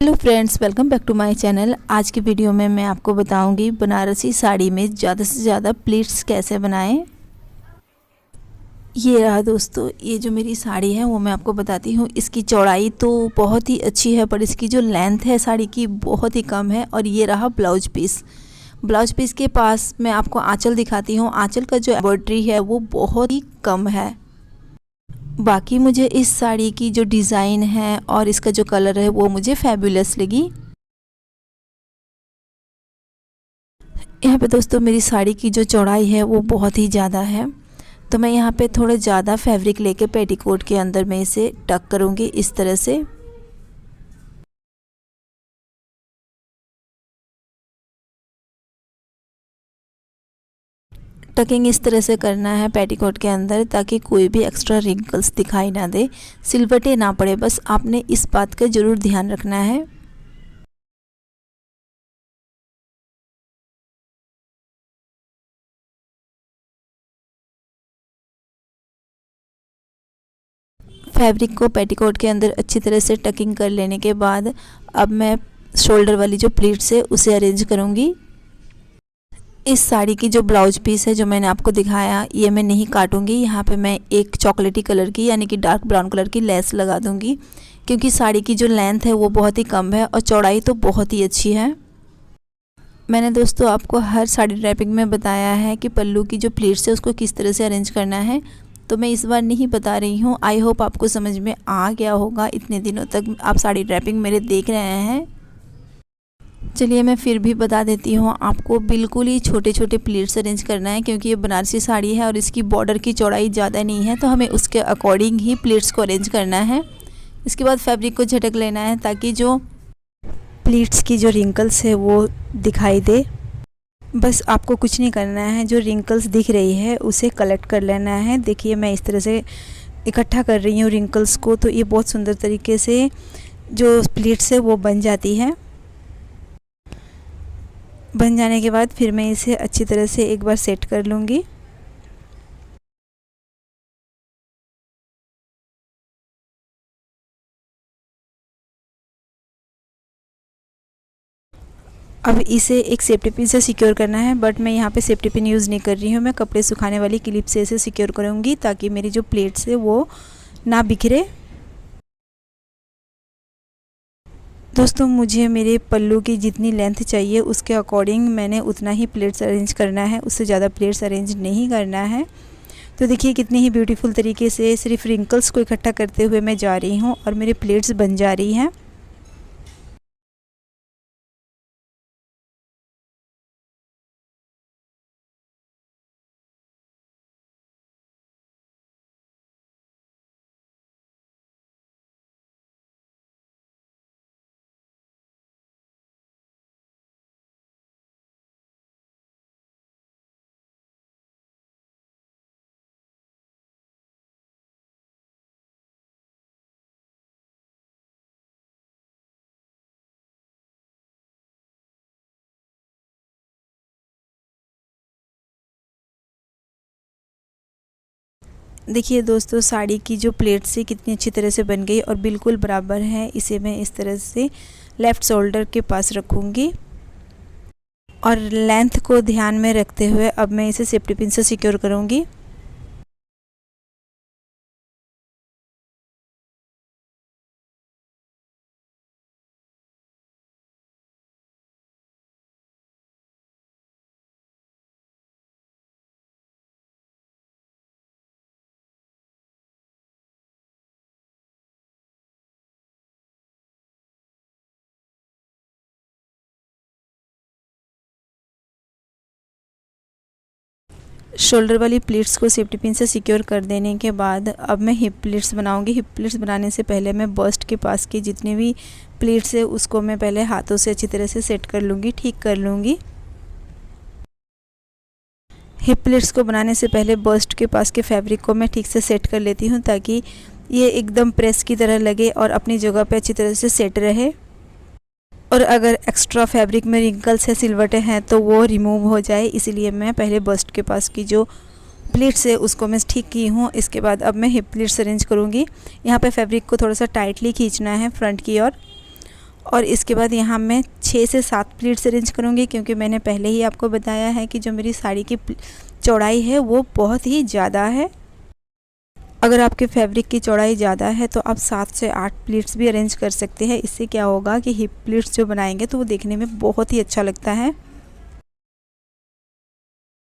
Hello friends, welcome back to my channel. आज की video में मैं आपको बताऊंगी बनारसी साड़ी में ज़्यादा से ज़्यादा प्लीट्स कैसे बनाएं। ये रहा दोस्तों, ये जो मेरी साड़ी है वो मैं आपको बताती हूँ। इसकी चौड़ाई तो बहुत ही अच्छी है पर इसकी जो लेंथ है साड़ी की बहुत ही कम है। और ये रहा ब्लाउज पीस। ब्लाउज पीस के पास मैं आपको आंचल दिखाती हूँ। आंचल का जो एम्ब्रॉयडरी है वो बहुत ही कम है। बाकी मुझे इस साड़ी की जो डिज़ाइन है और इसका जो कलर है वो मुझे फैबुलस लगी। यहाँ पे दोस्तों मेरी साड़ी की जो चौड़ाई है वो बहुत ही ज़्यादा है, तो मैं यहाँ पे थोड़ा ज़्यादा फैब्रिक लेके पेटीकोट के अंदर मैं इसे टक करूँगी इस तरह से। टकिंग इस तरह से करना है पेटीकोट के अंदर ताकि कोई भी एक्स्ट्रा रिंकल्स दिखाई ना दे, सिलवटे ना पड़े। बस आपने इस बात का ज़रूर ध्यान रखना है। फैब्रिक को पेटीकोट के अंदर अच्छी तरह से टकिंग कर लेने के बाद अब मैं शोल्डर वाली जो प्लीट्स है उसे अरेंज करूँगी। इस साड़ी की जो ब्लाउज पीस है जो मैंने आपको दिखाया ये मैं नहीं काटूंगी। यहाँ पे मैं एक चॉकलेटी कलर की यानी कि डार्क ब्राउन कलर की लेस लगा दूंगी, क्योंकि साड़ी की जो लेंथ है वो बहुत ही कम है और चौड़ाई तो बहुत ही अच्छी है। मैंने दोस्तों आपको हर साड़ी ड्रैपिंग में बताया है कि पल्लू की जो प्लीट्स है उसको किस तरह से अरेंज करना है, तो मैं इस बार नहीं बता रही हूँ। आई होप आपको समझ में आ गया होगा। इतने दिनों तक आप साड़ी ड्रैपिंग मेरे देख रहे हैं। चलिए मैं फिर भी बता देती हूँ आपको। बिल्कुल ही छोटे छोटे प्लीट्स अरेंज करना है, क्योंकि ये बनारसी साड़ी है और इसकी बॉर्डर की चौड़ाई ज़्यादा नहीं है, तो हमें उसके अकॉर्डिंग ही प्लीट्स को अरेंज करना है। इसके बाद फैब्रिक को झटक लेना है ताकि जो प्लीट्स की जो रिंकल्स है वो दिखाई दे। बस आपको कुछ नहीं करना है, जो रिंकल्स दिख रही है उसे कलेक्ट कर लेना है। देखिए मैं इस तरह से इकट्ठा कर रही हूँ रिंकल्स को, तो ये बहुत सुंदर तरीके से जो प्लीट्स है वो बन जाती है। बन जाने के बाद फिर मैं इसे अच्छी तरह से एक बार सेट कर लूँगी। अब इसे एक सेफ्टी पिन से सिक्योर करना है, बट मैं यहाँ पे सेफ्टी पिन यूज़ नहीं कर रही हूँ। मैं कपड़े सुखाने वाली क्लिप से इसे सिक्योर करूँगी ताकि मेरी जो प्लेट्स है वो ना बिखरे। दोस्तों मुझे मेरे पल्लू की जितनी लेंथ चाहिए उसके अकॉर्डिंग मैंने उतना ही प्लेट्स अरेंज करना है, उससे ज़्यादा प्लेट्स अरेंज नहीं करना है। तो देखिए कितनी ही ब्यूटीफुल तरीके से सिर्फ रिंकल्स को इकट्ठा करते हुए मैं जा रही हूँ और मेरी प्लेट्स बन जा रही हैं। देखिए दोस्तों साड़ी की जो प्लेट्स है कितनी अच्छी तरह से बन गई और बिल्कुल बराबर है। इसे मैं इस तरह से लेफ़्ट शोल्डर के पास रखूँगी और लेंथ को ध्यान में रखते हुए अब मैं इसे सेफ्टी पिन से सिक्योर करूँगी। शोल्डर वाली प्लीट्स को सेफ्टी पिन से सिक्योर कर देने के बाद अब मैं हिप प्लीट्स बनाऊंगी। हिप प्लीट्स बनाने से पहले मैं बस्ट के पास की जितनी भी प्लीट्स है उसको मैं पहले हाथों से अच्छी तरह से सेट कर लूँगी, ठीक कर लूँगी। हिप प्लीट्स को बनाने से पहले बस्ट के पास के फैब्रिक को मैं ठीक से सेट कर लेती हूँ ताकि ये एकदम प्रेस की तरह लगे और अपनी जगह पे अच्छी तरह से सेट रहे। और अगर एक्स्ट्रा फैब्रिक में रिंकल्स है, सिलवटें हैं, तो वो रिमूव हो जाए, इसीलिए मैं पहले बस्ट के पास की जो प्लीट्स है उसको मैं ठीक की हूँ। इसके बाद अब मैं हिप प्लीट्स अरेंज करूँगी। यहाँ पे फैब्रिक को थोड़ा सा टाइटली खींचना है फ्रंट की ओर और इसके बाद यहाँ मैं 6 से 7 प्लीट्स अरेंज करूँगी, क्योंकि मैंने पहले ही आपको बताया है कि जो मेरी साड़ी की चौड़ाई है वो बहुत ही ज़्यादा है। अगर आपके फैब्रिक की चौड़ाई ज़्यादा है तो आप 7 से 8 प्लीट्स भी अरेंज कर सकते हैं। इससे क्या होगा कि हिप प्लीट्स जो बनाएंगे तो वो देखने में बहुत ही अच्छा लगता है।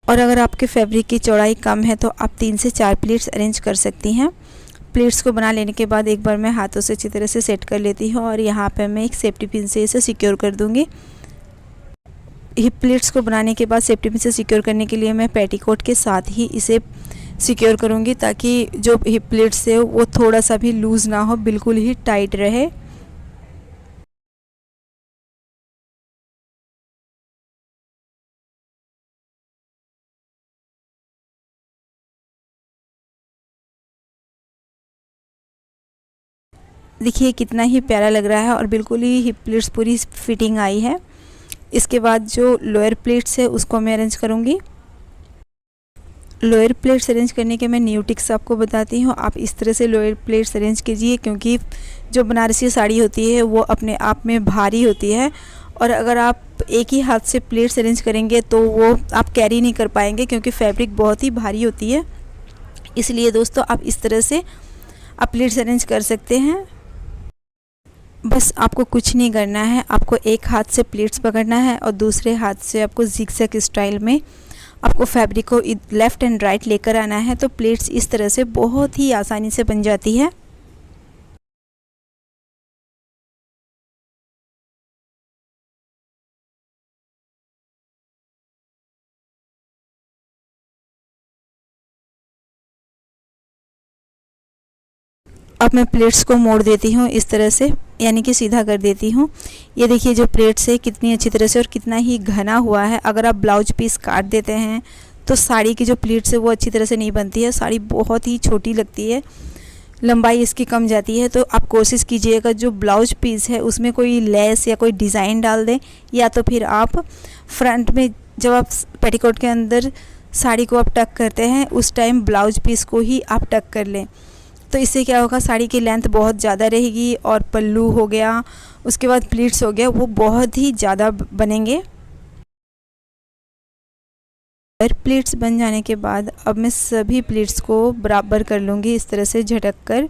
और अगर आपके फैब्रिक की चौड़ाई कम है तो आप 3 से 4 प्लीट्स अरेंज कर सकती हैं। प्लीट्स को बना लेने के बाद एक बार मैं हाथों से अच्छी तरह से सेट कर लेती हूँ और यहाँ पे मैं एक सेफ्टी पिन से इसे सिक्योर कर दूँगी। हिप प्लीट्स को बनाने के बाद सेफ्टी पिन से सिक्योर करने के लिए मैं पेटीकोट के साथ ही इसे सिक्योर करूँगी, ताकि जो हिप प्लीट्स है वो थोड़ा सा भी लूज़ ना हो, बिल्कुल ही टाइट रहे। देखिए कितना ही प्यारा लग रहा है और बिल्कुल ही हिप प्लीट्स पूरी फिटिंग आई है। इसके बाद जो लोअर प्लेट्स है उसको मैं अरेंज करूँगी। लोअर प्लेट्स अरेंज करने के मैं न्यू टिक्स आपको बताती हूँ। आप इस तरह से लोअर प्लेट्स अरेंज कीजिए, क्योंकि जो बनारसी साड़ी होती है वो अपने आप में भारी होती है और अगर आप एक ही हाथ से प्लेट्स अरेंज करेंगे तो वो आप कैरी नहीं कर पाएंगे, क्योंकि फैब्रिक बहुत ही भारी होती है। इसलिए दोस्तों आप इस तरह से आप प्लेट्स अरेंज कर सकते हैं। बस आपको कुछ नहीं करना है, आपको एक हाथ से प्लेट्स पकड़ना है और दूसरे हाथ से आपको जिगजैग स्टाइल में आपको फैब्रिक को लेफ़्ट एंड राइट लेकर आना है, तो प्लेट्स इस तरह से बहुत ही आसानी से बन जाती है। अब मैं प्लेट्स को मोड़ देती हूँ इस तरह से, यानी कि सीधा कर देती हूँ। ये देखिए जो प्लेट्स है कितनी अच्छी तरह से और कितना ही घना हुआ है। अगर आप ब्लाउज पीस काट देते हैं तो साड़ी की जो प्लेट्स है वो अच्छी तरह से नहीं बनती है, साड़ी बहुत ही छोटी लगती है, लंबाई इसकी कम जाती है। तो आप कोशिश कीजिएगा जो ब्लाउज पीस है उसमें कोई लेस या कोई डिज़ाइन डाल दें, या तो फिर आप फ्रंट में जब आप पेटीकोट के अंदर साड़ी को आप टक करते हैं उस टाइम ब्लाउज पीस को ही आप टक कर लें। तो इससे क्या होगा, साड़ी की लेंथ बहुत ज़्यादा रहेगी और पल्लू हो गया, उसके बाद प्लीट्स हो गया, वो बहुत ही ज़्यादा बनेंगे। प्लीट्स बन जाने के बाद अब मैं सभी प्लीट्स को बराबर कर लूँगी इस तरह से झटक कर।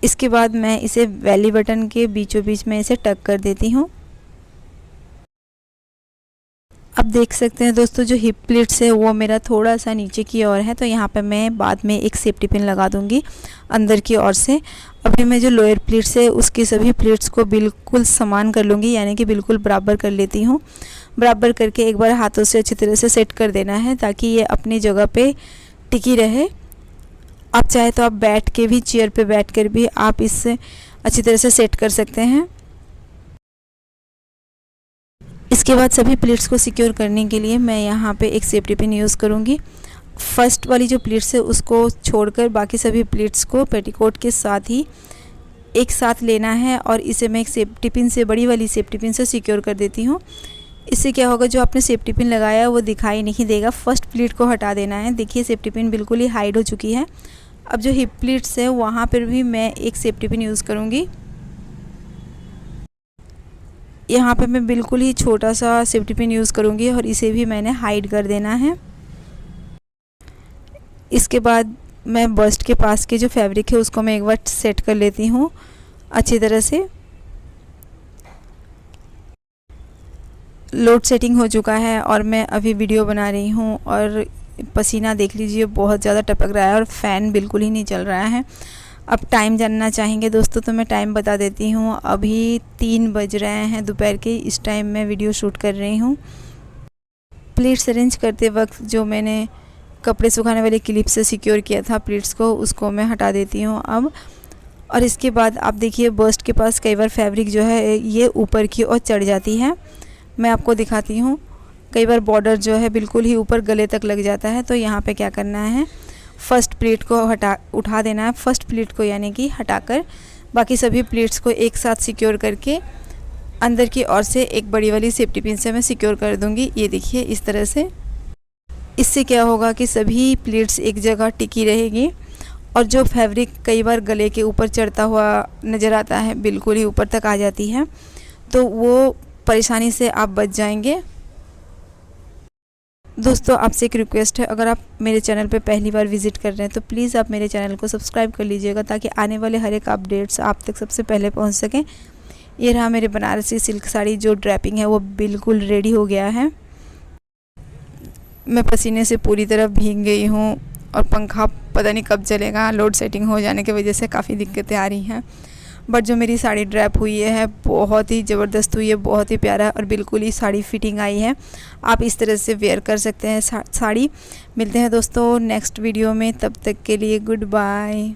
इसके बाद मैं इसे बेली बटन के बीचों बीच में इसे टक कर देती हूँ। अब देख सकते हैं दोस्तों जो हिप प्लीट्स है वो मेरा थोड़ा सा नीचे की ओर है, तो यहाँ पे मैं बाद में एक सेफ्टी पिन लगा दूँगी अंदर की ओर से। अभी मैं जो लोअर प्लीट्स है उसकी सभी प्लीट्स को बिल्कुल समान कर लूँगी, यानी कि बिल्कुल बराबर कर लेती हूँ। बराबर करके एक बार हाथों से अच्छी तरह से सेट कर देना है ताकि ये अपनी जगह पे टिकी रहे। आप चाहे तो आप बैठ के भी, चेयर पे बैठ कर भी आप इससे अच्छी तरह से सेट कर सकते हैं। इसके बाद सभी प्लेट्स को सिक्योर करने के लिए मैं यहाँ पे एक सेफ्टी पिन यूज़ करूँगी। फर्स्ट वाली जो प्लेट्स है उसको छोड़कर बाकी सभी प्लेट्स को पेटीकोट के साथ ही एक साथ लेना है और इसे मैं एक सेफ्टी पिन से, बड़ी वाली सेफ्टी पिन से सिक्योर कर देती हूँ। इससे क्या होगा, जो आपने सेफ्टी पिन लगाया है वो दिखाई नहीं देगा। फर्स्ट प्लेट को हटा देना है। देखिए सेफ्टी पिन बिल्कुल ही हाइड हो चुकी है। अब जो हिप प्लेट्स है वहाँ पर भी मैं एक सेफ्टी पिन यूज़ करूँगी। यहाँ पे मैं बिल्कुल ही छोटा सा सेफ्टी पिन यूज़ करूँगी और इसे भी मैंने हाइड कर देना है। इसके बाद मैं बस्ट के पास के जो फैब्रिक है उसको मैं एक बार सेट कर लेती हूँ अच्छी तरह से। लोड सेटिंग हो चुका है और मैं अभी वीडियो बना रही हूँ और पसीना देख लीजिए बहुत ज़्यादा टपक रहा है और फ़ैन बिल्कुल ही नहीं चल रहा है। अब टाइम जानना चाहेंगे दोस्तों तो मैं टाइम बता देती हूँ। अभी 3 बज रहे हैं दोपहर के, इस टाइम मैं वीडियो शूट कर रही हूँ। प्लेट्स अरेंज करते वक्त जो मैंने कपड़े सुखाने वाले क्लिप से सिक्योर किया था प्लेट्स को, उसको मैं हटा देती हूँ अब। और इसके बाद आप देखिए बस्ट के पास कई बार फैब्रिक जो है ये ऊपर की ओर चढ़ जाती है। मैं आपको दिखाती हूँ, कई बार बॉर्डर जो है बिल्कुल ही ऊपर गले तक लग जाता है। तो यहाँ पे क्या करना है, फर्स्ट प्लेट को उठा देना है। फर्स्ट प्लेट को यानी कि हटाकर बाकी सभी प्लेट्स को एक साथ सिक्योर करके अंदर की ओर से एक बड़ी वाली सेफ्टी पिन से मैं सिक्योर कर दूंगी। ये देखिए इस तरह से। इससे क्या होगा कि सभी प्लीट्स एक जगह टिकी रहेगी और जो फैब्रिक कई बार गले के ऊपर चढ़ता हुआ नज़र आता है, बिल्कुल ही ऊपर तक आ जाती है, तो वो परेशानी से आप बच जाएंगे। दोस्तों आपसे एक रिक्वेस्ट है, अगर आप मेरे चैनल पे पहली बार विज़िट कर रहे हैं तो प्लीज़ आप मेरे चैनल को सब्सक्राइब कर लीजिएगा ताकि आने वाले हर एक अपडेट्स आप तक सबसे पहले पहुंच सकें। ये रहा मेरे बनारसी सिल्क साड़ी, जो ड्रैपिंग है वो बिल्कुल रेडी हो गया है। मैं पसीने से पूरी तरह भीग गई हूँ और पंखा पता नहीं कब चलेगा, लोड सेटिंग हो जाने की वजह से काफ़ी दिक्कतें आ रही हैं। बट जो मेरी साड़ी ड्रैप हुई है बहुत ही ज़बरदस्त हुई है, बहुत ही प्यारा और बिल्कुल ही साड़ी फिटिंग आई है। आप इस तरह से वेयर कर सकते हैं साड़ी। मिलते हैं दोस्तों नेक्स्ट वीडियो में, तब तक के लिए गुड बाय।